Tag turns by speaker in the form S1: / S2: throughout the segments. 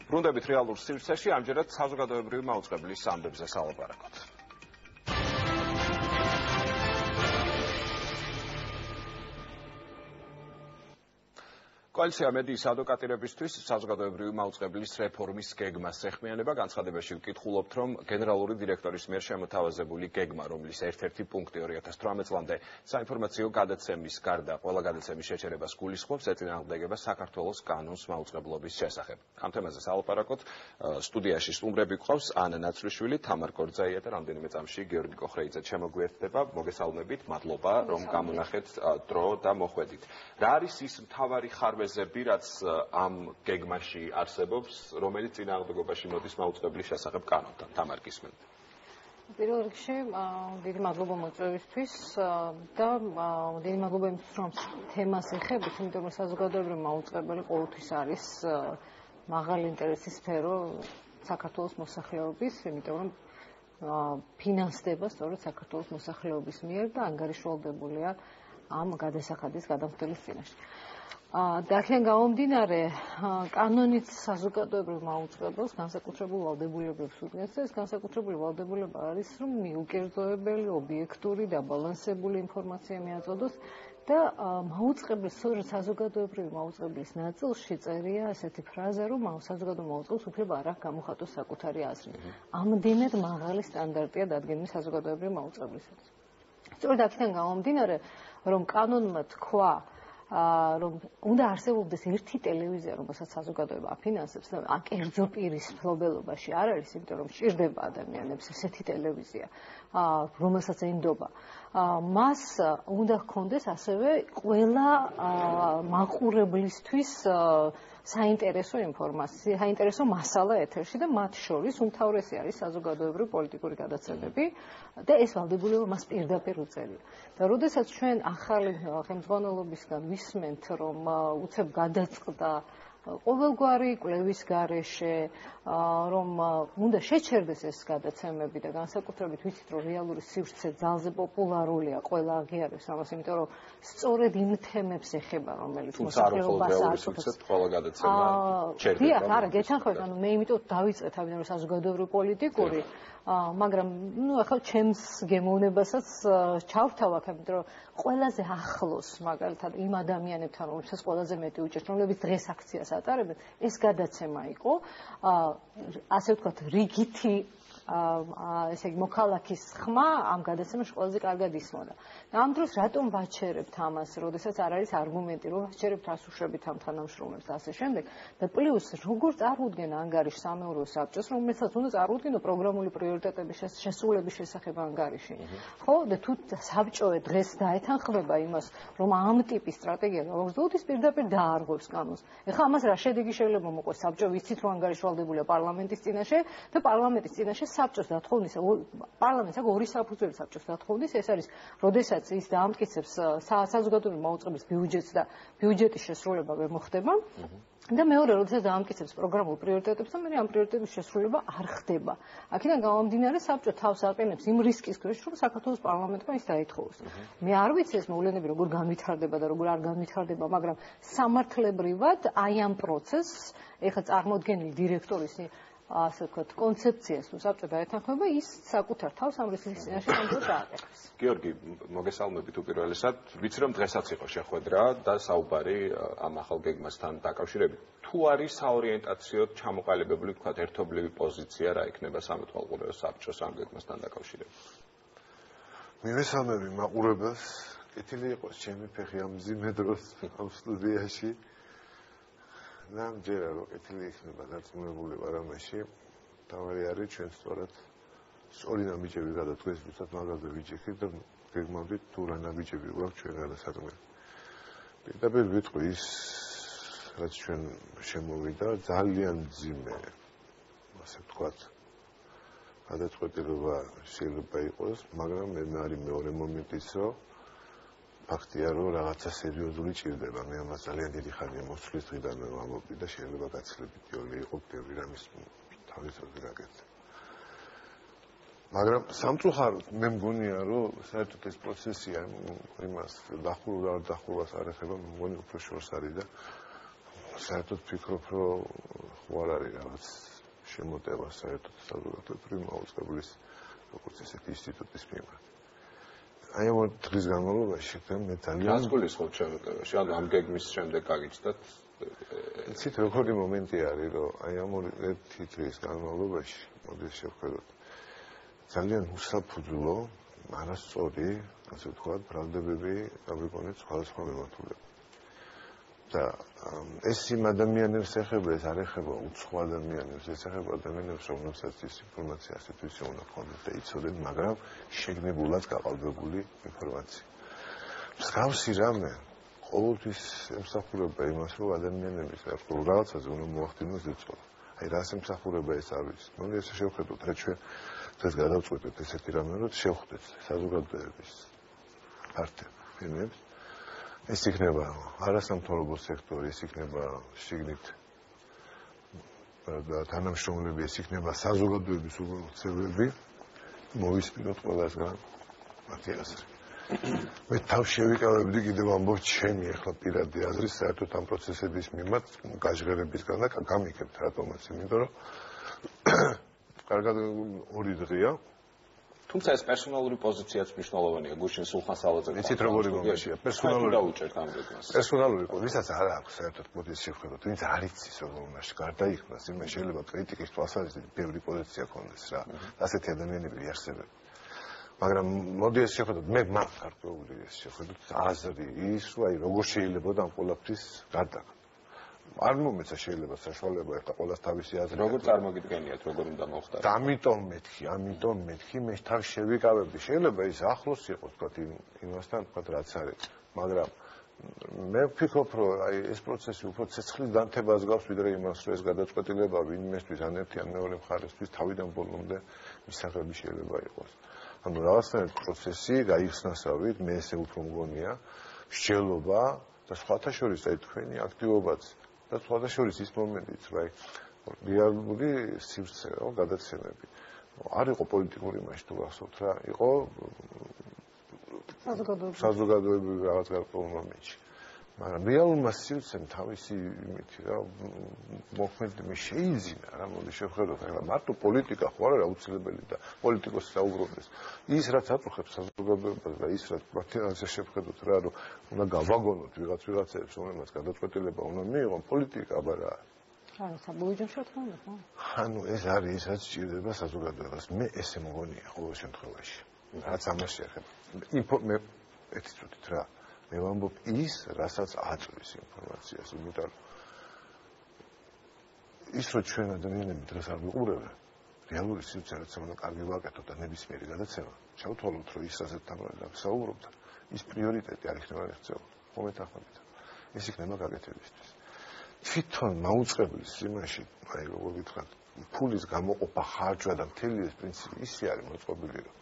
S1: ბრუნდებით რეალურ სივრცეში, ამჯერად საზოგადოებრივი მაუწყებლის ამბებზე სალაპარაკოთ. Koalitsiya medიის ადვოკატირებისთვის საზოგადოებრივი მაუწყებლის რეფორმის გეგმას ეხმიანება განცხადებაში ვკითხულობთ, რომ გენერალური დირექტორის მიერ შემოთავაზებული გეგმა, რომლის ერთ-ერთი პუნქტი 2018 წლამდე საინფორმაციო გადაცემის გარდა ყველა გადაცემის შეჩერებას გულისხმობს, ეწინააღმდეგება საქართველოს კანონს მაუწყებლობის შესახებ. ამ თემაზე სალაპარაკოთ სტუდიაში სტუმრები გვყავს ანა ნაცრიშვილი, თამარ კორძაია და რამდენიმე წამში გიორგი კოხრეიძე ჩემოგვიერთდება. მოგესალმებით, მადლობა, რომ გამონახეთ დრო და მოხვედით. რა არის ის მთავარი ხარვეზები, რაც ამ გეგმაში არსებობს, რომელიც წინააღმდეგობაში მოდის მაუწყებლის შესახებ კანონთან? თამარ გისმენთ.
S2: პირველ რიგში დიდი მადლობა მოწვევისთვის და დიდი მადლობა იმისთვის, რომ თემას ეხებით, იმიტომ რომ საზოგადოებრივი მაუწყებელი ყოველთვის არის მაღალი ინტერესის სფერო საქართველოს მოსახლეობის, იმიტომ რომ ფინანსდება სწორედ საქართველოს მოსახლეობის მიერ და ანგარიშვალდებულია ამ გადასახადის გადამხდელის წინაშე. და აქედან გამომდინარე, კანონით საზოგადოებრივ მაუწყებელს განსაკუთრებულ ვალდებულებებს უდრეს და ეს განსაკუთრებული ვალდებულება არის, რომ მიუკერძოებელი, ობიექტური და ბალანსებული ინფორმაცია მიაწოდოს და მაუწყებლის, სწორედ საზოგადოებრივი მაუწყებლის ნაწილში წერია ასეთი ფრაზა, რომ საზოგადოებრივ მაუწყებელს უფლება არ აქვს გამოხატოს საკუთარი აზრი. ამდენად მაღალი სტანდარტია დადგენილი საზოგადოებრივი მაუწყებლისათვის. სწორედ აქედან გამომდინარე, რომ კანონმა თქვა რომ უნდა არსებობდეს ერთი ტელევიზია, რომელსაც საზოგადოება აფინანსებს და ამ კერძო პირის მფლობელობაში არ არის, იმიტომ რომ სჭირდება ადამიანებს ესეთი ტელევიზია, რომელსაც ენდობა. მას უნდა ჰქონდეს ასევე ყველა მაყურებლისთვის საინტერესო ინფორმაცია, საინტერესო მასალა ეთერში და მათ შორის უმთავრესი არის საზოგადოებრივი პოლიტიკური გადაცემები და ეს ვალდებულება მას პირდაპირ უწევია. და როდესაც ჩვენ ახალი ხელმძღვანელობისგან ვისმენთ, რომ უცებ გადაწყდა ყოველგვარი კვლევის გარეშე, რომ უნდა შეჩერდეს ეს გადაცემები და განსაკუთრებით ვიცით, რომ რეალური სივრცე ძალზე პოპულარულია, ყველა აღიარებს ამას, იმიტომ რომ სწორედ იმ თემებს ეხება, რომელიც მოსახლეობას
S1: აკუთვნებს. ყველა გადაცემა ჩერდება.
S2: დიახ, არა, გეთანხმებით, ანუ მე იმიტომ დავიწყეთ, ამიტომ საზოგადოებრივი პოლიტიკური, მაგრამ ახლა ჩემს გემოვნებასაც ჩავთავ აქ, იმიტომ რომ ყველაზე ახლოს, მაგალითად, იმ ადამიანებთან, რომლებსაც ყველაზე მეტი უჭირთ, რომლებიც დღეს აქციას ატარებენ, ეს გადაცემა იყო, ასე ვთქვათ, რიგითი ესე იგი მოქალაქის ხმა ამ გადაცემაში ყველაზე კარგად ისმოდა. და ამ დროს რატომ ვაჩერებთ ამას, როდესაც არ არის არგუმენტი, რომ ვაჩერებთ რას უშვებით ამ თანამშრომლებს და ასე შემდეგ. და პლუს, როგორ წარუდგენ ანგარიშს სამეურვეო საბჭოს, რომელსაც უნდა წარუდგინო პროგრამული პრიორიტეტების შესრულების შესახებ ანგარიში. ხო, და თუ საბჭო დღეს დაეთანხმება იმას, რომ ამ ტიპის სტრატეგია გავაგრძელოთ, პირდაპირ დაარღვევს კანონს. ეხლა ამას რა შედეგი შეიძლება მოყოს? საბჭო ვიცით, რომ ანგარიში ვალდებულია პარლამენტის წინაშე და პარლამენტის წინაშე საბჭოს დათხოვნის, პარლამენტს აქვს ორი საფუძველი საბჭოს დათხოვნის, ეს არის, როდესაც ის დაამტკიცებს საზოგადოებრივი მაუწყებლის ბიუჯეტს და ბიუჯეტის შესრულება ვერ მოხდება. და მეორე, როდესაც დაამტკიცებს პროგრამულ პრიორიტეტებს და მე ამ პრიორიტეტების შესრულება არ ხდება. აქედან გამომდინარე, საბჭო თავს აყენებს იმ რისკის ქვეშ, რომ საქართველოს პარლამენტმა ის დაითხოვოს. მე არ ვიცი ეს მოვლენები როგორ განვითარდება და როგორ არ განვითარდება, მაგრამ სამართლებრივად აი ამ პროცესს ეხლა წარმოდგენილი დირექტორის ასე ვთქვათ, კონცეფციას თუ საბჭო დაეთანხმება, ის საკუთარ თავს ამ რისკის წინაშე კონტროლს ააკეთებს.
S1: გიორგი, მოგესალმებით უპირველესად, ვიცი რომ დღესაც იყო შეხვედრა და საუბარი ამ ახალ გეგმასთან დაკავშირებით. თუ არის საორიენტაციოდ ჩამოყალიბებული, ვთქვათ, ერთობლივი პოზიცია, რა იქნება სამეთვალყურეო საბჭოს ამ გეგმასთან დაკავშირებით?
S3: მივესალმები მაყურებელს, კეთილი იყოს ჩემი ფეხი ამ მძიმე დროს ამ სტუდიაში. და მჯერა რომ კეთილი იქნება დარწმუნებული ვარ ამაში, თავი არის ჩვენ სწორად სწორი ნაბიჯები გადადგეს, ვისაც მაგაზე ვიჭიქით და გეგმავდით თუ რა ნაბიჯები გვაქვს ჩვენ გადასადგმელი. პირდაპირ ვიტყვი ის, რაც ჩვენ შემოვიდა, ძალიან მძიმე, ასე ვთქვათ, გადაწყვეტილება შეიძლება იყოს, მაგრამ მე არის მეორე მომენტიც, რომ ფაქტია, რომ რაღაცა სერიოზული ჭირდება. მე ამას ძალიან დიდი ხანია მოსვლის დღიდან ვამბობდი და შეიძლება გაცილებით იოლი იყო პირამის თავისუფლად გაკეთდა. მაგრამ სამწუხაროდ მე მგონია, რომ საერთოდ ეს პროცესი იმას დახურვა არ დახურვას არ ეხება, მე მგონი უფრო შორს არის და საერთოდ ვფიქრობ, რომ არ არის რაღაც შემოტევა საერთოდ საზოგადოებრივი მაუწყებლის როგორც ესეთი ინსტიტუტის მიმართ. აი ამ დღის განმავლობაში მე ძალიან
S1: რას გულისხმობთ შემოტევაში? ანუ ამ გეგმის შემდეგ გაგიჩნდათ
S3: იცით როგორი მომენტი არის, რომ აი ამ ერთი დღის განმავლობაში მოდი შევხედოთ ძალიან უსაფუძვლო, არასწორი, ასე ვთქვათ, ბრალდებები გამიგონეთ სხვადასხვა მიმართულებით. და ეს იმ ადამიანებს ეხება, ეს არ ეხება უცხო ადამიანებს, ეს ეხება ადამიანებს, რომლებსაც ის ინფორმაცია ასეთ ვისი უნდა ჰქონდეთ და იცოდნენ, მაგრამ შეგნებულად გაყალბებული ინფორმაცია. მსგავსი რამე ყოველთვის ემსახურება იმას, რომ ადამიანების რაღაცაზე უნდა მოახდინოს ზეწოლა. აი რას ემსახურება ეს არის? მოდი ესე შევხედოთ, რა ჩვენ დღეს გადავწყვეტეთ ესეთი რამე, რომ შევხვდეთ საზოგადოების პარტნიორებს. ეს იქნება არასამთავრობო სექტორი, ეს იქნება შიგნით თანამშრომლები, ეს იქნება საზოგადოების უგულოწევები, მოვისმინოთ ყველასგან მათი აზრი. მე თავს შევიკავებდი კიდევ ამბობ ჩემი ახლა პირადი აზრი საერთოდ ამ პროცესების მიმართ გაჟღერებისგან და გამიქებთ რატომაც, იმიტომ რომ კარგად 2 დღეა.
S1: თუმცა ეს პერსონალური პოზიციაც მნიშვნელოვანია. გუშინ სულხან სალაძე.
S3: იცით როგორი მომენტია?
S1: პერსონალური დაუჭერთ ამ გეგმას.
S3: პერსონალური პოზიცია არ აქვს საერთოდ მოდი შევხედოთ. ვინც არ იცის როგორ უნდა გარდაიქმნას, იმას შეიძლება კრიტიკის თვალსაზრისით ბევრი პოზიცია ქონდეს რა. ასეთი ადამიანები იარსებენ. მაგრამ მოდი ეს შევხედოთ, მე მაგ გარკვეული ეს შევხედოთ აზრი ის, რომ აი როგორ შეიძლება ამ ყველაფრის გარდაქმნა. არ მომეცა შეიძლება საშუალება ეხლა ყველას თავისი აზრი.
S1: როგორ წარმოგიდგენიათ, როგორ უნდა მოხდეს?
S3: ამიტომ მეთქი, მე თავს შევიკავებდი. შეიძლება ის ახლოს იყოს, თქვათ იმასთან, თქვათ რაც არის, მაგრამ მე ვფიქრობ, რომ აი ეს პროცესი უფრო ცეცხლის განთებას გავს, ვიდრე იმას, რომ ეს გადაწყვეტილება ვინმესთვის ან ერთი ან მეორე მხარესთვის თავიდან ბოლომდე მისაღები შეიძლება იყოს. ანუ რაღაცნაირად პროცესი გაიხსნასავით, მე ესე უფრო მგონია, მსჯელობა და სხვათა შორის აი თქვენი აქტივობაც და სხვათა შორის ის მომენტიც, რა რეალური სივრცე, რა გადაცემები. არ იყო პოლიტიკური მასშტაბი, თუ გახსოვთ რა, იყო საზოგადოებრივი რაღაც გარკვეულ მომენტში. მაგრამ რეალურმა სივრცემ თავისი იმითი რა მოქმედება შეიძინა რა, მოდი შევხედოთ, ახლა მარტო პოლიტიკა ხო არა აუცილებელი და პოლიტიკოსი საუბრობდეს. ის რაც აწუხებს საზოგადოებას და ის რაც მათიანზე შევხედოთ რა, რომ უნდა გავაგონოთ ვიღაცებს, რომელმაც გადაწყვეტილება უნდა მიიღონ, პოლიტიკა აბარა.
S2: ანუ საბუჯო შეთქმა ხო?
S3: ანუ ეს არის ის რაც სჭირდება საზოგადოებას. მე ესე მგონია ყოველ შემთხვევაში. რაც ამას შეეხება. მე ეთით ვთქვით რა. მე ვამბობ ის, რასაც აწვის ინფორმაციას, იმიტომ ის რომ ჩვენ ადამიანები დღეს არ ვიყურებენ, რეალური სივრცე რაც უნდა კარგი ვაკეთოთ და ნებისმიერი გადაცემა, შევთვალოთ, რომ ის რასაც დავსაუბრობთ, ის პრიორიტეტი არ იქნება ერთწეულ. ხომ ეთანხმებით? ეს იქნება გაკეთებისთვის. თვითონ მაუწყებლის იმაში, აი როგორ ვითხრათ, ფულის გამოყოფა, ხარჯვა და მთელი ეს პრინციპი ისე არის მოწყობილი, რომ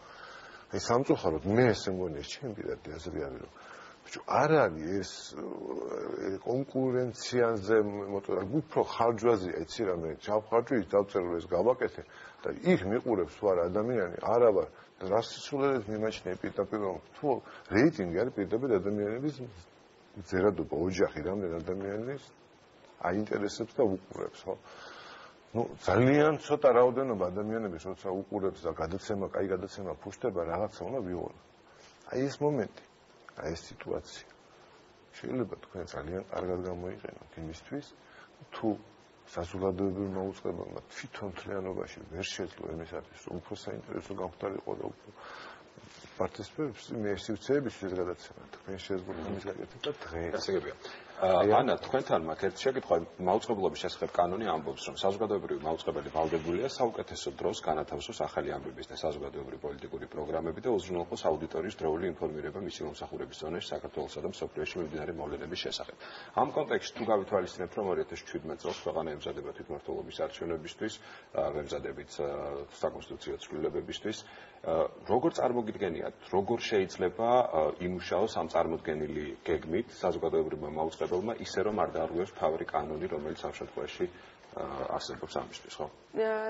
S3: აი სამწუხაროდ მე ესე მგონია, ჩემი პირადი აზრი არის, რომ არ არის ეს კონკურენციაზე მოწოდა, უფრო ხარჯვაზე, იცი რა მე, ჩავხარჯვი, დავწერო ეს გავაკეთე და იქ მიყურებს თუ არა ადამიანი, არა ვარ, რას სიცოცხლეებს მიმაჩნია პირდაპირ, თუ რეიტინგი არის პირდაპირ ადამიანების ზერადობა, ოჯახი, რამდენ ადამიანის აინტერესებს და უყურებს, ხო? ну ძალიან ცოტა რაოდენობა ადამიანების როცა უყურებს და გადაცემა, კაი გადაცემა ფუშტება, რაღაცა უნდა ვიღოთ. აი ეს მომენტი, აი ეს სიტუაცია. შეიძლება თქვენ ძალიან კარგად გამოიყენოთ იმისთვის, თუ საზოგადოებრივ მაუწყებელმა თვითონ მთლიანობაში ვერ შეძლო იმისათვის, რომ უფრო საინტერესო გამხდარიყო და უფრო პარტიციპებს მე სივრცეებისთვის გადაცემა. თქვენ შეზღუდული იმის გაკეთება დღეს.
S1: გასაგებია. ანა, თქვენთან მაქვს ერთი შეკითხვა, მაუწყებლობის შესახებ კანონი ამბობს, რომ საზოგადოებრივი მაუწყებელი ვალდებულია საუკეთესო დროს განათავსოს ახალი ამბების და საზოგადოებრივი პოლიტიკური პროგრამები და უზრუნველყოს აუდიტორიის დროული ინფორმირება მისი მომსახურების ზონაში საქართველოსა და მსოფლიოში მიმდინარე მოვლენების შესახებ. ამ კონტექსტში თუ გავითვალისწინებთ, რომ 2017 წელს ქვეყანა ემზადება თვითმმართველობის არჩევნებისთვის, ვემზადებით საკონსტიტუციო ცვლილებებისთვის, როგორ წარმოგიდგენიათ, როგორ შეიძლება იმუშაოს ამ წარმოდგენილი გეგმით საზოგადოებრივმა მაუწყებელმა ისე რომ არ დაარღვევს მთავარი კანონი, რომელიც ამ შემთხვევაში არსებობს ამისთვის, ხო?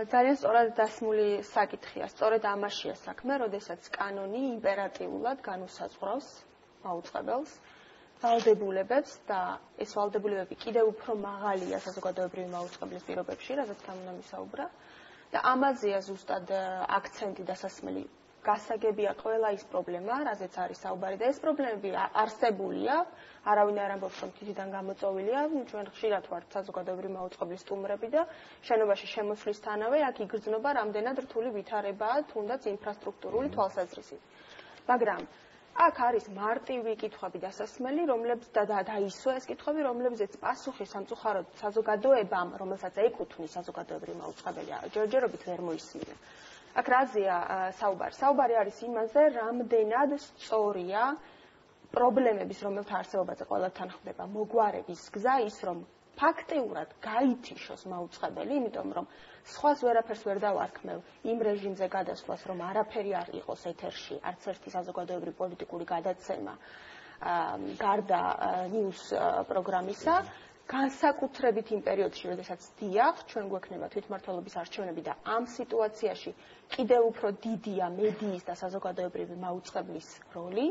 S4: ძალიან სწორად დასმული საკითხია, სწორედ ამაშია საქმე, როდესაც კანონი იმპერატიულად განუსაზღვრავს მაუწყებელს ვალდებულებებს და ეს ვალდებულებები კიდევ უფრო მაღალია საზოგადოებრივი მაუწყებლის პირობებში, რაზეც გამნა მისაუბრა. და ამაზეა ზუსტად აქცენტი დასასმელი გასაგებია ყველა ის პრობლემა, რაზეც არის საუბარი და ეს პრობლემები არსებულია, არავინ არ ამბობს, რომ თითიდან გამოწვეულია, ჩვენ ხშირად ვართ საზოგადოებრივი მაუწყებლის სტუმრები და შენობაში შემოსვლისთანავე აქ იგრძნობა რამდენად რთული ვითარებაა, თუნდაც ინფრასტრუქტურული თვალსაზრისით. მაგრამ აქ არის მარტივი კითხვები დასასმელი, რომლებიც დაისვა ეს კითხვები, რომლებზეც პასუხი სამწუხაროდ საზოგადოებამ, რომელსაც ეკუთვნის საზოგადოებრივი მაუწყებელი, ჯერჯერობით ვერ მოისმინა. აქ რაზეა საუბარი? საუბარი არის იმაზე, რამდენად სწორია პრობლემების, რომელთა არსებობაზე ყველასთან ხდება მოგვარების გზა ის, რომ ფაქტიურად გაითიშოს მაუწყებელი, იმიტომ რომ სხვას ვერაფერს ვერ დავარქმევ იმ რეჟიმზე გადასვლას, რომ არაფერი არ იყოს ეთერში, არც ერთი საზოგადოებრივი პოლიტიკური გადაცემა გარდა ნიუს პროგრამისა, განსაკუთრებით იმ პერიოდში, როდესაც დიახ, ჩვენ გვექნება თვითმმართველობის არჩევნები და ამ სიტუაციაში კიდევ უფრო დიდია მედიის და საზოგადოებრივი მაუწყებლის როლი,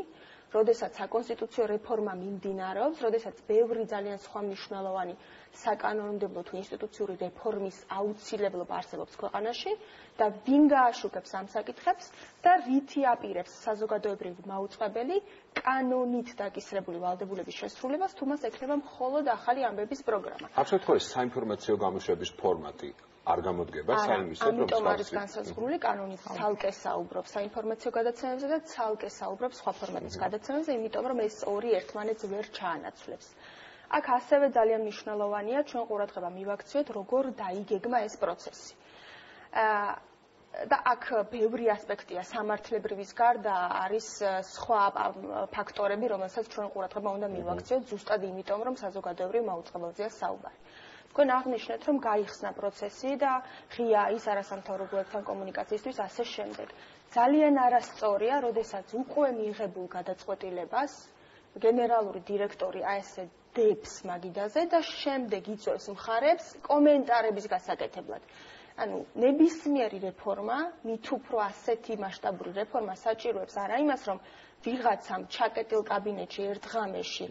S4: როდესაც საკონსტიტუციო რეფორმა მიმდინარეობს, როდესაც ბევრი ძალიან სხვა მნიშვნელოვანი საკანონმდებლო თუ ინსტიტუციური რეფორმის აუცილებლობა არსებობს ქვეყანაში და ვინ გააშუქებს ამ საკითხებს და რითი აპირებს საზოგადოებრივი მაუწყებელი კანონით დაკისრებული ვალდებულების შესრულებას, თუ მას ექნება მხოლოდ ახალი ამბების პროგრამა.
S1: Absolut ხო, საინფორმაციო გამოშვების ფორმატი არ გამოდგება საიმისოდ, რომ
S4: ამიტომ არის განსაზღვრული კანონით ცალკე საუბრობს საინფორმაციო გადაცემებზე და ცალკე საუბრობს სხვა ფორმატის გადაცემებზე, იმიტომ რომ ეს ორი ერთმანეთს ვერ ჩაანაცვლებს. აქ ასევე ძალიან მნიშვნელოვანია ჩვენ ყურადღება მივაქციოთ, როგორ დაიგეგმა ეს პროცესი. და აქ ბევრი ასპექტია სამართლებრივის გარდა არის სხვა ფაქტორები, რომელსაც ჩვენ ყურადღება უნდა მივაქციოთ, ზუსტად იმიტომ, რომ საზოგადოებრივ მაუწყებელზეა საუბარი. თქვენ აღნიშნეთ, რომ გაიხსნა პროცესი და ღია ის არასამთავრობოებთან კომუნიკაციისთვის ასე შემდეგ. ძალიან არასწორია, როდესაც უკვე მიიღებულ გადაწყვეტილებას გენერალური დირექტორი ასე დებს მაგიდაზე და შემდეგ იწვევს მხარებს კომენტარების გასაკეთებლად. ანუ ნებისმიერი რეფორმა, მით უფრო ასეთი მასშტაბური რეფორმა საჭიროებს არა იმას, რომ ვიღაცამ ჩაკეტილ კაბინეტში ერთ ღამეში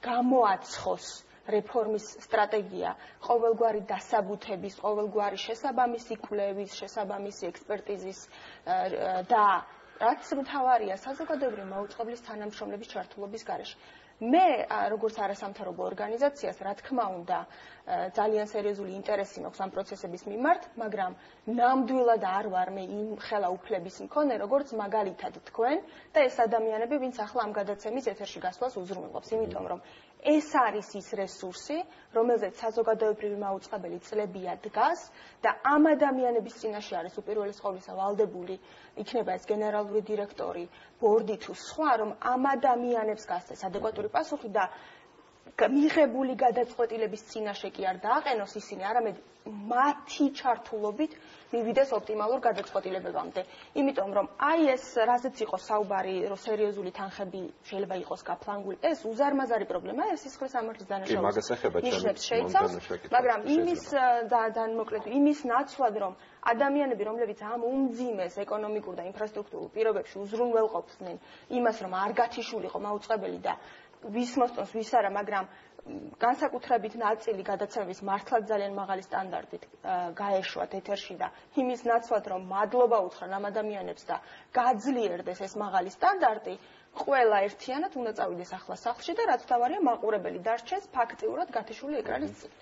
S4: გამოაცხოს რეფორმის სტრატეგია, ყოველგვარი დასაბუთების, ყოველგვარი შესაბამისი კვლევის, შესაბამისი ექსპერტიზის და რაც მთავარია საზოგადოებრივი მაუწყებლის თანამშრომლების ჩართულობის გარეშე. მე როგორც არასამთავრობო ორგანიზაციას, რა თქმა უნდა, ძალიან სერიოზული ინტერესი მაქვს ამ პროცესების მიმართ, მაგრამ ნამდვილად არ ვარ მე იმ ხელაუფლების მქონე, როგორც მაგალითად თქვენ და ეს ადამიანები, ვინც ახლა ამ გადაცემის ეთერში გასვლას უზრუნველყოფს, იმიტომ რომ ეს არის ის რესურსი, რომელზეც საზოგადოებრივი მაუწყებელი წლებია დგას და ამ ადამიანების წინაშე არის უპირველეს ყოვლისა ვალდებული, იქნება ეს გენერალური დირექტორი, ბორდი თუ სხვა, რომ ამ ადამიანებს გასცეს ადეკვატური პასუხი და მიღებული გადაწყვეტილების წინაშე კი არ დააყენოს ისინი, არამედ მათი ჩართულობით მივიდეს ოპტიმალურ გადაწყვეტილებებამდე. იმიტომ რომ აი ეს რაზეც იყო საუბარი, რომ სერიოზული თანხები შეიძლება იყოს გაფლანგული, ეს უზარმაზარი პრობლემაა, ეს სისხლის სამართლის დანაშაულს ნიშნებს შეიცავს, მაგრამ იმის ნაცვლად, რომ ადამიანები, რომლებიც ამ უმძიმეს ეკონომიკურ და ინფრასტრუქტურულ პირობებში უზრუნველყოფდნენ იმას, რომ არ გათიშულიყო მაუწყებელი და ვის მოსწონს, ვის არა, მაგრამ განსაკუთრებით ნაწილი გადაცემების მართლაც ძალიან მაღალი სტანდარტით გაეშვათ ეთერში და იმის ნაცვლად, რომ მადლობა უთხრან ამ ადამიანებს და გაძლიერდეს ეს მაღალი სტანდარტი, ყველა ერთიანად უნდა წავიდეს ახლა სახლში და რაც თავარია მაყურებელი დარჩეს ფაქტიურად გათიშული ეკრანის წინ.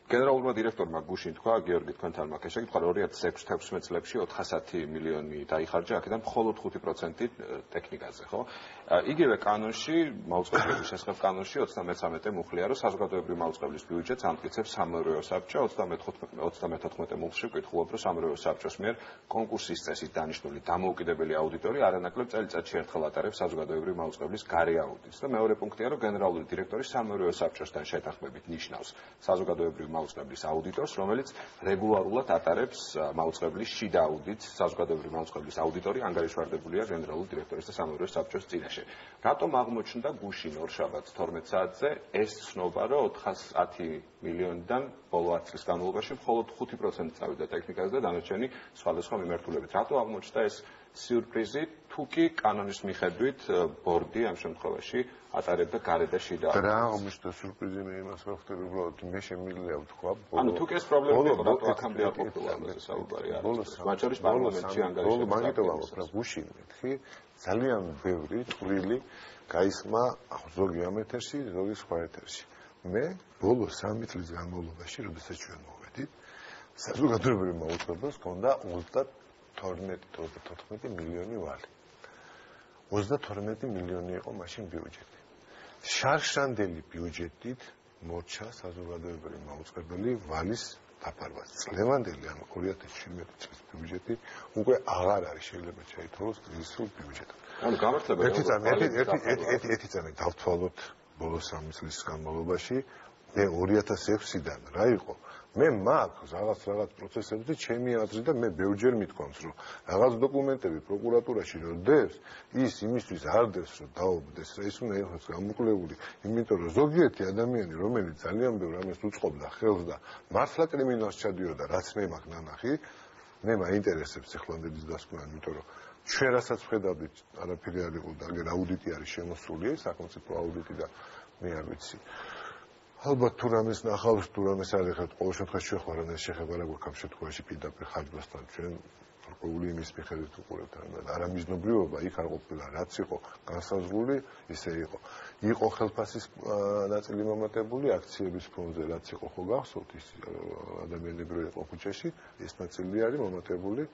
S1: გენერალურმა დირექტორმა გუშინ თქვა, გიორგი თქვენთან მაგ შეკითხვა 2016-17 წლებში 410 მილიონი დაიხარჯა აქედან მხოლოდ 5% ტექნიკაზე, ხო? იგივე კანონში, მაუწყებლობის შესახებ კანონში 33 მუხლია, რომ საზოგადოებრივი მაუწყებლის ბიუჯეტს ამტკიცებს სამეურვეო საბჭო, 34 მუხლში ვკითხულობ, რომ სამეურვეო საბჭოს მიერ კონკურსის წესით დანიშნული დამოუკიდებელი აუდიტორი არანაკლებ წელიწადში ერთხელ ატარებს საზოგადოებრივი მაუწყებლის გარე აუდიტს და მეორე პუნქტია, რომ გენერალური დირექტორი სამეურვეო საბჭოსთან შეთანხმებით ნიშნავს საზოგადოებრივი მაუწყებლის აუდიტორს, რომელიც რეგულარულად ატარებს მაუწყებლის შიდა აუდიტს. საზოგადოებრივი მაუწყებლის აუდიტორი ანგარიშვალდებულია გენერალური დირექტორის და სამეურვეო საბჭოს წინაშე. რატომ აღმოჩნდა გუშინ ორშაბათს 12 საათზე ეს ცნობა, რომ 410 მილიონიდან ბოლო 10 წლის განმავლობაში მხოლოდ 5% წავიდა ტექნიკაზე და დანარჩენი სხვადასხვა მიმართულებით. რატო აღმოჩნდა ეს სიურპრიზი, თუკი კანონის მიხედვით ბორდი ამ შემთხვევაში ატარებდა გარე და შიდა.
S3: რა მომიშთა სურპრიზი მე იმას რა ხდება უბრალოდ მე შემიძლია ვთქვა.
S1: ანუ თუ კი ეს პრობლემა იყო, რატო აქამდე არ ყოფილა ამაზე საუბარი არ არის. მათ შორის პარლამენტში ანგარიშები.
S3: მაგიტომ ამბობ რა გუში მეთქი ძალიან ბევრი წვრილი გაისმა ზოგი ამ ეთერში, ზოგი სხვა ეთერში. მე ბოლო 3 წლის განმავლობაში, როდესაც ჩვენ მოვედით, საზოგადოებრივ მოუწყებას ჰქონდა 32-34 მილიონი ვალი. 32 მილიონი იყო მაშინ ბიუჯეტი. შარშანდელი ბიუჯეტით მორჩა საზოგადოებრივი მაუწყებელი ვალის დაფარვას. წლევანდელი ამ 2017 წლის ბიუჯეტი უკვე აღარ არის, შეიძლება ჩაითვალოს ისრულ ბიუჯეტად.
S1: ანუ გამართლება
S3: ერთი წამი დავთვალოთ ბოლო 3 წლის განმავლობაში მე 2006-დან რა იყო? მე მაქვს რაღაც პროცესებზე ჩემი აზრი და მე ბევრჯერ მithქვამს რომ რაღაც დოკუმენტები პროკურატურაში რომ დევს ის იმისთვის არ დევს რომ დაობდეს რა ის უნდა იყოს გამოკლებული იმიტომ რომ ზოგიერთი ადამიანი რომელიც ძალიან ბევრ ამას უწყობდა ხელს და მართლა კრიმინალს ჩადიოდა რაც მე მაქვს ნანახი მე მაინტერესებს ეხლანდელის დასკვნა იმიტომ რომ ჩვენ რასაც ვხედავდით არაფერი არ იყო და აგერ აუდიტი არის შემოსული საკონცეფტო აუდიტი და მე არ ვიცი ალბათ თუ რამეს ნახავს, თუ რამეს არ ეხებთ, ყოველ შემთხვევაში შეხვალ რამეს შეხება რა გვაქვს ამ შემთხვევაში პირდაპირ ხარჯვასთან ჩვენ გარკვეული იმის მიხედვით უყურებთ არამიზნობრივობა იქ არ ყოფილა რაც იყო განსაზღვრული ისე იყო. იყო ხელფასის ნაწილი მომატებული აქციების ფონდზე რაც იყო ხო გახსოვთ ის ადამიანები რო იყო ქუჩაში ეს ნაწილი არის მომატებული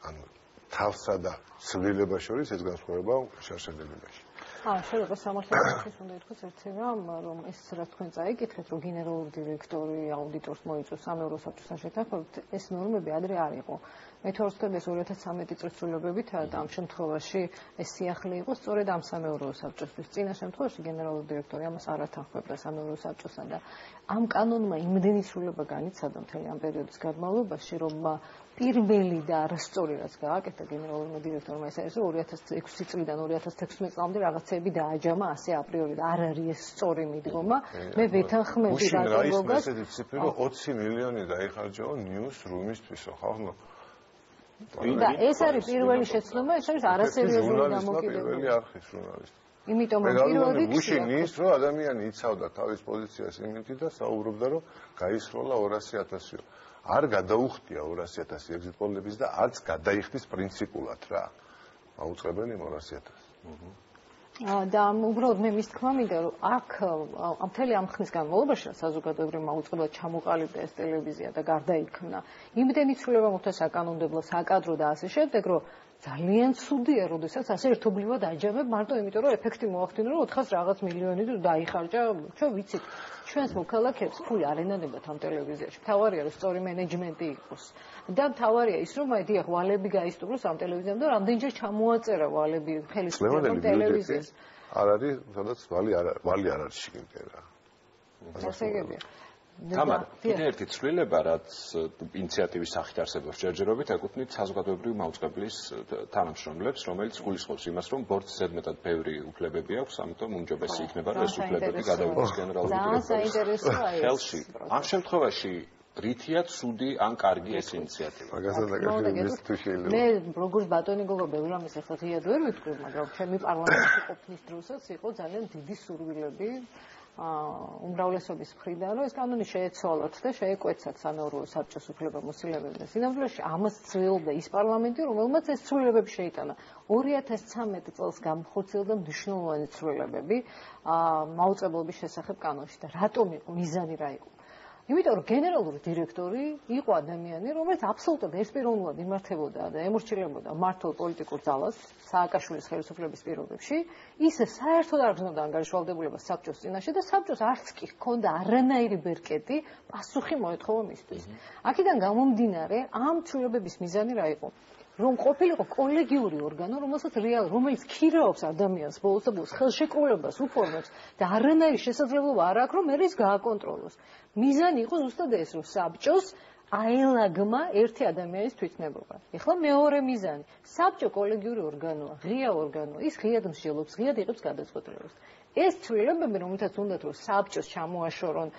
S3: ანუ თავსა და ცვლილებას შორის ეს განსხვავება შარშანდებაში.
S2: შეიძლება სამართლებრივად უნდა ითქვას ერთი რამ, რომ ეს რაც თქვენ წაიკითხეთ, რომ გენერალური დირექტორი აუდიტორს მოიწვევს სამეურვეო საბჭოსთან შეთანხმებით, ეს ნორმები ადრე არ იყო. მე თუ არ ვცდები, 2013 წლის ცვლილებებით ამ შემთხვევაში ეს სიახლე იყო სწორედ ამ სამეურვეო საბჭოსთვის. წინა შემთხვევაში გენერალური დირექტორი ამას არ ათანხმებდა სამეურვეო საბჭოსთან და ამ კანონმა იმდენი ცვლილება განიცადა მთელი ამ პერიოდის განმავლობაში, რომ პირველი და არასწორი რაც გააკეთა გენერალურმა დირექტორმა ეს არის 2006 წლიდან 2016 წლამდე რაღაცები დააჯამა ასე აპრიორი და არ არის ეს სწორი მიდგომა მე ვეთანხმები
S3: რატომ ესეთი ციფრი რომ 20 მილიონი დაიხარჯაო ნიუს რუმისთვისო ხალხო
S2: და ეს არის პირველი შეცდომა ეს არის არასერიოზული დამოკიდებულება
S3: პირველი არხის ჟურნალისტი
S2: იმიტომ რომ პირველ რიგში
S3: ნის რომ ადამიანი იცავდა თავის პოზიციას იმითი და საუბრობდა რომ გაისროლა 200,000-ო არ გადაუხდია 200,000 ეგზიტ პოლების და არც გადაიხდის პრინციპულად რა. აუწყებელი 200,000.
S2: და უბრალოდ მე მის თქმა მინდა რომ აქ ამ მთელი ამ ხნის განმავლობაში საზოგადოებრივ მაუწყებლად ჩამოყალიბდა ეს ტელევიზია და გარდაიქმნა. იმდენი ცვლილება მოხდა საკანონმდებლო, საკადრო და ასე შემდეგ, რომ ძალიან ცუდია, როდესაც ასე ერთობლივად აჯამებ მარტო იმიტომ რომ ეფექტი მოახდინო რომ 400 რაღაც მილიონი დაიხარჯა, ჩვენ ვიცით. ჩვენს მოქალაქეებს ფული არ ენადებათ ამ ტელევიზიაში. მთავარია რომ სწორი მენეჯმენტი იყოს. და მთავარია ის რომ დიახ ვალები გაისტუმროს ამ ტელევიზიამ და რამდენჯერ ჩამოაწერა ვალები ხელისუფლებამ ტელევიზიას.
S3: არ არის, სადაც ვალი არ არის შიგნით რა.
S2: ასეგებია.
S1: თამარ, კიდე ერთი ცვლილება, რაც ინიციატივის სახით არსებობს ჯერჯერობით, ეკუთვნით საზოგადოებრივი მაუწყებლის თანამშრომლებს, რომელიც გულისხმობს იმას, რომ ბორდს ზედმეტად ბევრი უფლებები აქვს, ამიტომ უმჯობესი იქნება, რომ ეს უფლებები გადავიდეს გენერალური დირექტორის ხელში. ამ შემთხვევაში რითია ცუდი ან კარგი ეს ინიციატივა?
S3: მაგასთან დაკავშირებით თუ შეიძლება.
S2: მე როგორც ბატონი გოგო ბევრ რამეს ახლა ღიად ვერ ვიტყვი, მაგრამ ჩემი პარლამენტში ყოფნის დროსაც იყო ძალიან დიდი სურვილები უმრავლესობის მხრიდან, რომ ეს კანონი შეეცვალათ და შეეკვეცათ სამეურვეო საბჭოს უფლებამოსილებებს და სინამდვილეში ამას ცდილობდა ის პარლამენტი, რომელმაც ეს ცვლილებები შეიტანა. 2013 წელს განხორციელდა მნიშვნელოვანი ცვლილებები მაუწყებლობის შესახებ კანონში და რატომ იყო მიზანი რა იყო? იმიტომ რომ გენერალური დირექტორი იყო ადამიანი, რომელიც აბსოლუტურად ერთპიროვნულად იმართებოდა და ემორჩილებოდა მართლ პოლიტიკურ ძალას სააკაშვილის ხელისუფლების პირობებში, ისე საერთოდ არ გზნოდა ანგარიშვალდებულება საბჭოს წინაშე და საბჭოს არც კი ჰქონდა არანაირი ბერკეტი პასუხი მოეთხოვა მისთვის. აქედან გამომდინარე, ამ ცვლილებების მიზანი რა იყო? რომ ყოფილიყო კოლეგიური ორგანო, რომელიც ქირაობს ადამიანს ბოლოს და ბოლოს ხელშეკრულებას უფორმებს და არანაირი შესაძლებლობა არ აქვს, რომ ეს გააკონტროლოს. მიზანი იყო ზუსტად ეს, რომ საბჭოს აელაგმა ერთი ადამიანის თვითნებობა. ეხლა მეორე მიზანი. საბჭო კოლეგიური ორგანოა, ღია ორგანოა, ის ღიად მსჯელობს, ღიად იღებს გადაწყვეტილებას. ეს ცვლილებები, რომელთაც უნდათ რომ საბჭოს ჩამოაშორონ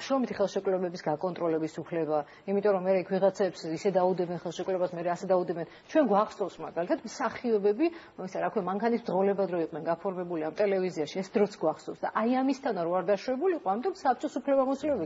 S2: შრომითი ხელშეკრულებების გაკონტროლების უფლება, იმიტომ რომ მე იქ ვიღაცებს ისე დაუდებენ ხელშეკრულებას, მე ასე დაუდებენ. ჩვენ გვახსოვს მაგალითად მსახიობები, რა ქვია, მანქანის ძღოლებად რო იყვნენ გაფორმებული ამ ტელევიზიაში, ეს დროც გვახსოვს და აი ამისთან რო არ დაშვებული იყო, ამიტომ საბჭოს უფლებამოსილები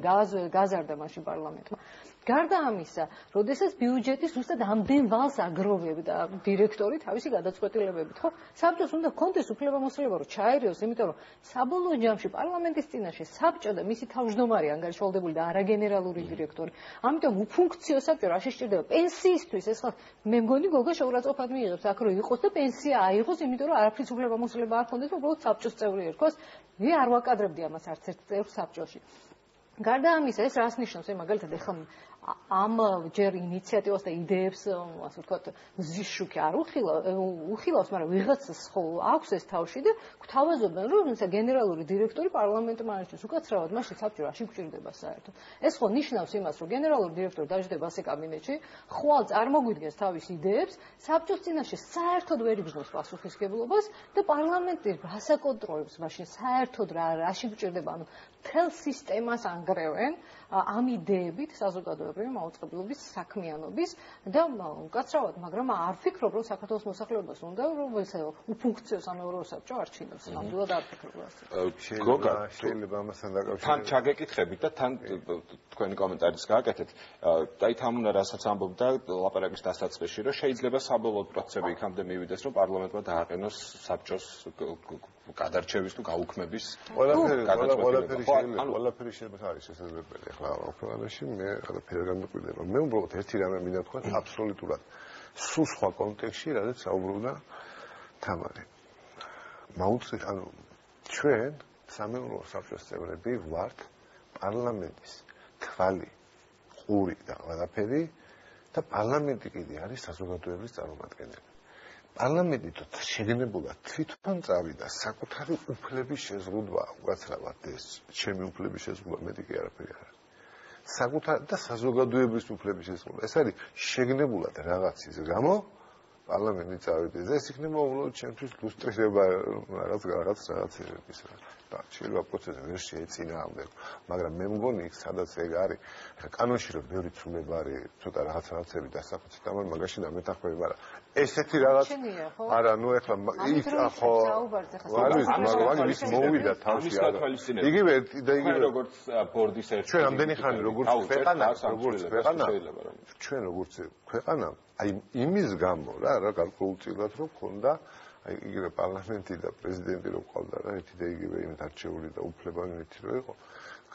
S2: გაზარდა მაშინ პარლამენტმა. გარდა ამისა, როდესაც ბიუჯეტის ზუსტად ამდენ ვალს აგროვებდა დირექტორი თავისი გადაწყვეტილებებით, ხო? საბჭოს უნდა კონდეს უფლებამოსილება რომ ჩაერიოს, იმიტომ რომ საბოლოო ჯამში პარლამენტის წინაშე საბჭო და მისი თავმჯდომარე ანგარიშვალდებული და არა გენერალური დირექტორი. ამიტომ უფუნქციო საბჭო რა შეჭირდება პენსიისთვის, ეს ხალ მე მგონი გოგო შეურაცხყოფად მიიღებს აქ რომ იყოს და პენსია აიღოს, იმიტომ რომ არაფრის უფლებამოსილება არ ქონდეს, უბრალოდ საბჭოს წევრი ერქოს. მე არ ვაკადრებდი ამას არც ერთ წევრ საბჭოში. გარდა ამისა, ეს რას ნიშნავს? მაგალითად ეხლა ამ ჯერ ინიციატივას და იდეებს, ასე ვთქვათ, მზის შუქი არ უხილავს, მაგრამ ვიღაცას ხო აქვს ეს თავში და გვთავაზობენ, რომ გენერალური დირექტორი პარლამენტმა არჩევს. უკაცრავად მაშინ საბჭო რაში გვჭირდება საერთოდ? ეს ხო ნიშნავს იმას, რომ გენერალური დირექტორი დაждდება ასე კაბინეტში, ხვალ წარმოგვიდგენს თავის იდეებს, საბჭოს წინაშე საერთოდ ვერ იგრძნობს პასუხისმგებლობას და პარლამენტი რას აკონტროლებს მაშინ საერთოდ რაში გვჭირდება? ანუ მთელ სისტემას ანგრევენ ამ იდეებით საზოგადოებრივი მაუწყებლობის საქმიანობის და უკაცრავად, მაგრამ არ ვფიქრობ, რომ საქართველოს მოსახლეობას უნდა რომ ესე უფუნქციო სამეურვეო საბჭო არჩინოს. ნამდვილად არ ვფიქრობ ასე.
S3: შეიძლება ამასთან დაკავშირებით.
S1: თან ჩაგეკითხებით და თან თქვენი კომენტარიც გააკეთეთ. და იქ ამუნა რასაც ამბობდა ლაპარაკის დასაწყისში, რომ შეიძლება საბოლოო პროცესები იქამდე მივიდეს, რომ პარლამენტმა დააყენოს საბჭოს გადარჩევის თუ გაუქმების
S3: ყველაფერი შეიძლება არის შესაძლებელი. ახლა უკრაინაში მე არაფერი არ გამიკვირდება. მე უბრალოდ ერთი რამე მინდა თქვა აბსოლუტურად სულ სხვა კონტექსტში, რადგან საუბრობდა თამარი. ანუ ჩვენ სამეურვეო საბჭოს წევრები ვართ პარლამენტის თვალი, ყური და ყველაფერი და პარლამენტი კიდე არის საზოგადოების წარმომადგენელი. პარლამენტი შეგნებულად თვითონ წავიდა საკუთარი უფლების შეზღუდვა, უკაცრავად ეს ჩემი უფლების შეზღუდვა, მეტი კი არაფერი არ არის. საკუთარ და საზოგადოების უფლების შეზღუდვა. ეს არის შეგნებულად რაღაცის გამო პარლამენტი წავიდა. ეს იქნება უბრალოდ ჩემთვის ლუსტრირება რაღაცების და შეიძლება პროცესი ვერ შეეწინააღმდეგო, მაგრამ მე მგონი იქ სადაც ეგ არის, კანონში რომ ბევრი ცვლილება არის, ცოტა რაღაცები დასახოცეთ, ამან მაგაში დამეთანხმები, მაგრამ ესეთი რაღაც არა, ნუ ეხლა იქ ხო მაგრამ ის მოვიდა თავში. იგივე და იგივე
S1: როგორც ბორდის ერთი.
S3: ჩვენ ამდენი ხანი როგორც ქვეყანა, ჩვენ როგორც ქვეყანა, აი იმის გამო რა გარკვეულწილად რომ ქონდა აი იგივე პარლამენტი და პრეზიდენტი რო ყავდა რა ერთი და იგივე იმით არჩეული და უფლებამოსილი რო იყო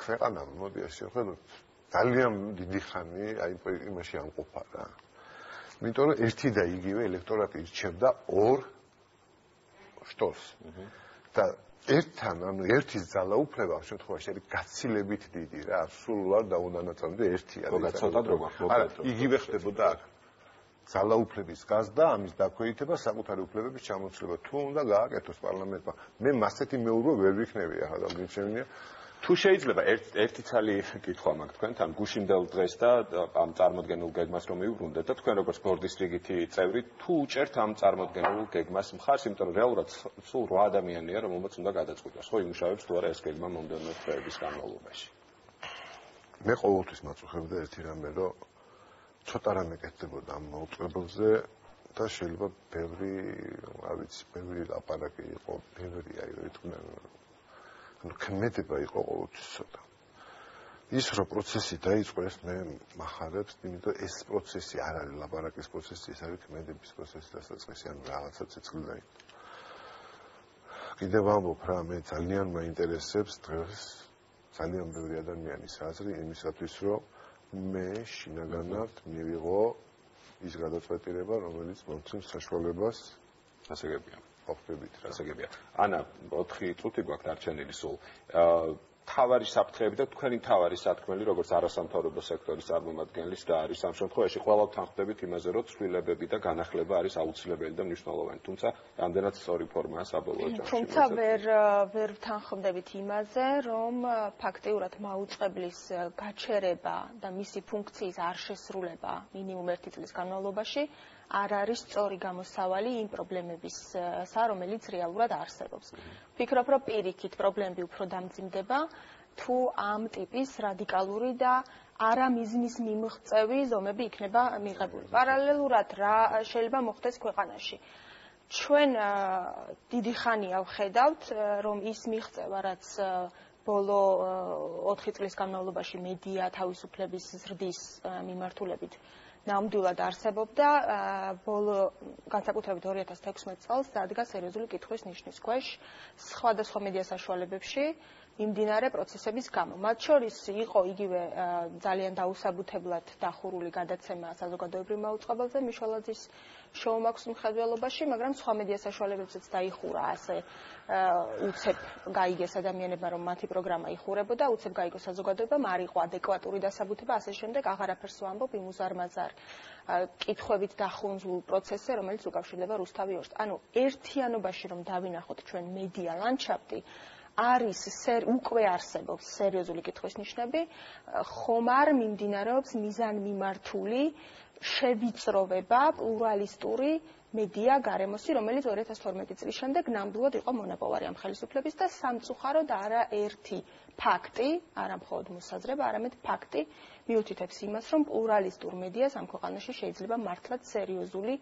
S3: ქვეყანა მოდი ასე ვხედოთ ძალიან დიდი ხანი აი იმაში ამყოფა რა იმიტომ რომ ერთი და იგივე ელექტორატი ირჩევდა ორ შტოს და ერთთან ანუ ერთის ძალაუფლება ამ შემთხვევაში არის გაცილებით დიდი რა სულ და უნანაწამდე ერთი არის
S1: ცოტა დრო გვაქვს
S3: არა იგივე ხდებოდა აქ ძალაუფლების გაზრდა, ამის დაქვეითება, საკუთარი უფლებების ჩამოცვლება. თუ უნდა გააკეთოს პარლამენტმა, მე მასეთი მეურვე ვერ ვიქნები ახლა და მიცემია.
S1: თუ შეიძლება ერთი ცალი კითხვა მაქვს თქვენთან, გუშინდელ დღეს და ამ წარმოდგენილ გეგმას რომ მივუბრუნდეთ და თქვენ როგორც ბორდის რიგითი წევრი, თუ უჭერთ ამ წარმოდგენილ გეგმას მხარს, იმიტომ რომ რეალურად სულ 8 ადამიანია, რომელმაც უნდა გადაწყვიტოს, ხო იმუშავებს თუ არა ეს გეგმა მომდევნო დღეების განმავლობაში.
S3: მე ყოველთვის მაწუხებდა ერთი რამე, რომ ცოტა რამე კეთდებოდა ამ მოუწყებელზე და შეიძლება ბევრი, არ ვიცი, ბევრი ლაპარაკი იყო, ბევრი აი რა თქმა უნდა. ანუ ქმედება იყო ყოველთვის ცოტა. ის რომ პროცესი დაიწყო, ეს მე მახარებ, იმიტომ ეს პროცესი არ არის ლაპარაკის პროცესი, ეს არის ქმედების პროცესი დასაწყისი, ანუ რაღაცა ცეცხლიდან. კიდევ ამბობ რა, მე ძალიან მაინტერესებს დღეს ძალიან ბევრი ადამიანის აზრი იმისათვის, რომ მე შინაგანად მივიღო ის გადაწყვეტილება, რომელიც მომცემს საშუალებას
S1: ასაგებია.
S3: ყოფებით რა.
S1: ასაგებია. ანა 4 წუთი გვაქვს დარჩენილი სულ. თავარი საფრთხეები და თქვენი თავარი სათქმელი, როგორც არასამთავრობო სექტორის წარმომადგენლის და არის ამ შემთხვევაში ყველაფერთან ხვდებით იმაზე, რომ ცვლილებები და განახლება არის აუცილებელი და მნიშვნელოვანი. თუმცა ამდენად სწორი ფორმაა საბოლოო ჯამში.
S4: თუმცა ვერ თანხმდებით იმაზე, რომ ფაქტიურად მაუწყებლის გაჩერება და მისი ფუნქციის არ შესრულება მინიმუმ 1 წლის განმავლობაში არ არის სწორი გამოსავალი იმ პრობლემებისა, რომელიც რეალურად არსებობს. ვფიქრობ, რომ პირიქით პრობლემები უფრო დამძიმდება, თუ ამ ტიპის რადიკალური და არამიზნის მიმღწევი ზომები იქნება მიღებული. პარალელურად რა შეიძლება მოხდეს ქვეყანაში? ჩვენ დიდი ხანია ვხედავთ, რომ ის მიღწევა, რაც ბოლო 4 წლის განმავლობაში მედია თავისუფლების ზრდის მიმართულებით ნამდვილად არსებობდა, ბოლო განსაკუთრებით 2016 წელს დადგა სერიოზული კითხვის ნიშნის ქვეშ სხვადასხვა მედია საშუალებებში მიმდინარე პროცესების გამო. მათ შორის იყო იგივე ძალიან დაუსაბუთებლად დახურული გადაცემა საზოგადოებრივ მაუწყებელზე მიშველაძის შოუ მაქვს მხედველობაში, მაგრამ სხვა მედია საშუალებებზეც დაიხურა ასე უცებ გაიგეს ადამიანებმა, რომ მათი პროგრამა იხურებოდა, უცებ გაიგო საზოგადოებამ, არ იყო ადეკვატური დასაბუთება, ასე შემდეგ აღარაფერს ვამბობ იმ უზარმაზარ კითხვებით დახუნძულ პროცესზე, რომელიც უკავშირდება რუსთავი ორს. ანუ ერთიანობაში რომ დავინახოთ ჩვენ მედია ლანდშაფტი, არის უკვე არსებობს სერიოზული კითხვის ნიშნები, ხომ არ მიმდინარეობს მიზანმიმართული შევიწროვება პლურალისტური მედია გარემოსი, რომელიც 2012 წლის შემდეგ ნამდვილად იყო მონოპოლარი ამ ხელისუფლების და სამწუხაროდ არაერთი ფაქტი, არა მხოლოდ მოსაზრება, არამედ ფაქტი მიუთითებს იმას, რომ პლურალისტურ მედიას ამ ქვეყანაში შეიძლება მართლაც სერიოზული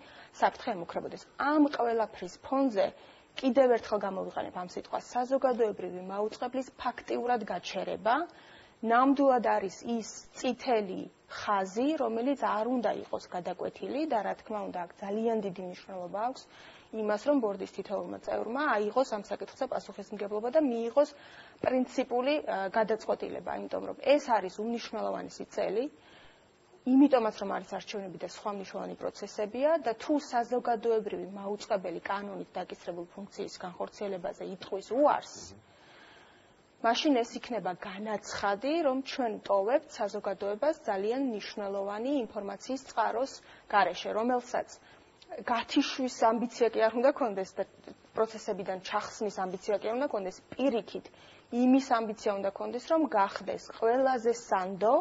S4: საფრთხე ემუქრებოდეს. ამ ყველაფრის ფონზე კიდევ ერთხელ გამოვიყენებ ამ სიტყვას საზოგადოებრივი მაუწყებლის ფაქტიურად გაჩერება ნამდვილად არის ის წითელი ხაზი, რომელიც არ უნდა იყოს გადაკვეთილი და რა თქმა უნდა აქ ძალიან დიდი მნიშვნელობა აქვს იმას, რომ ბორდის თითოეულმა წევრმა აიღოს ამ საკითხზე პასუხისმგებლობა და მიიღოს პრინციპული გადაწყვეტილება, იმიტომ რომ ეს არის უმნიშვნელოვანესი წელი, იმიტომაც რომ არის არჩევნები და სხვა მნიშვნელოვანი პროცესებია და თუ საზოგადოებრივი მაუწყებელი კანონით დაკისრებულ ფუნქციის განხორციელებაზე იტყვის უარს, მაშინ ეს იქნება განაცხადი, რომ ჩვენ ტოვებთ საზოგადოებას ძალიან მნიშვნელოვანი ინფორმაციის წყაროს გარეშე, რომელსაც გათიშვის ამბიცია კი არ უნდა ქონდეს და პროცესებიდან ჩახსნის ამბიცია კი არ უნდა ქონდეს, პირიქით იმის ამბიცია უნდა ქონდეს, რომ გახდეს ყველაზე სანდო,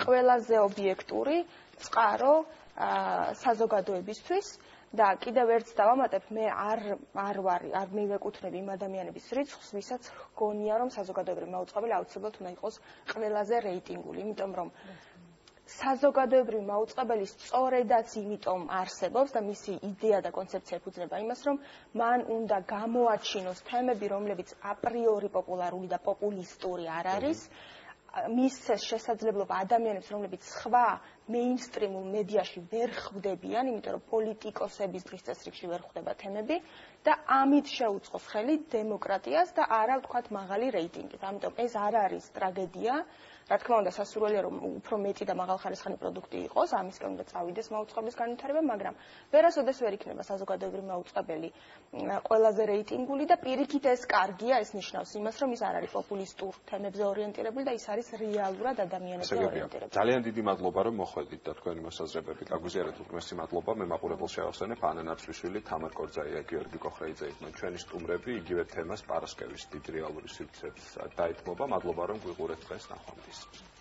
S4: ყველაზე ობიექტური წყარო საზოგადოებისთვის და კიდევ ერთს დავამატებ, მე არ მივეკუთვნები იმ ადამიანების რიცხვს, ვისაც ჰგონია, რომ საზოგადოებრივი მაუწყებელი აუცილებლად უნდა იყოს ყველაზე რეიტინგული, იმიტომ რომ საზოგადოებრივი მაუწყებელი სწორედაც იმიტომ არსებობს და მისი იდეა და კონცეფცია ეფუძნება იმას, რომ მან უნდა გამოაჩინოს თემები, რომლებიც აპრიორი პოპულარული და პოპულისტური არ არის, მისცეს შესაძლებლობა ადამიანებს, რომლებიც სხვა მეინსტრიმულ მედიაში ვერ ხვდებიან, იმიტომ რომ პოლიტიკოსების დღის წესრიგში ვერ ხვდება თემები და ამით შეუწყოს ხელი დემოკრატიას და არა ვთქვათ მაღალი რეიტინგით. ამიტომ ეს არ არის ტრაგედია. რა თქმა უნდა, სასურველია რომ უფრო მეტი და მაღალხარისხიანი პროდუქტი იყოს, ამისკენ უნდა წავიდეს მაუწყებლის განვითარება, მაგრამ ვერასოდეს ვერ იქნება საზოგადოებრივი მაუწყებელი ყველაზე რეიტინგული და პირიქით ეს კარგია, ეს ნიშნავს იმას, რომ ის არ არის პოპულისტურ თემებზე ორიენტირებული და ის არის რეალურად ადამიანებზე ორიენტირებული.
S1: ძალიან დიდი მადლობა, რომ მოხვედით და თქვენი მოსაზრებები გაგვიზიარეთ. უღმესი მადლობა. მე მაყურებელს შევახსენებ ანა ნაცვლიშვილი, თამარ კორძაია, გიორგი კოხრეიძე იყვნენ ჩვენი სტუმრები, იგივე თემას პარასკევის დიდ რეალური სივრცეებს დაეთმობა. მადლობა, რომ გვიყურეთ დღეს ნახვამდის.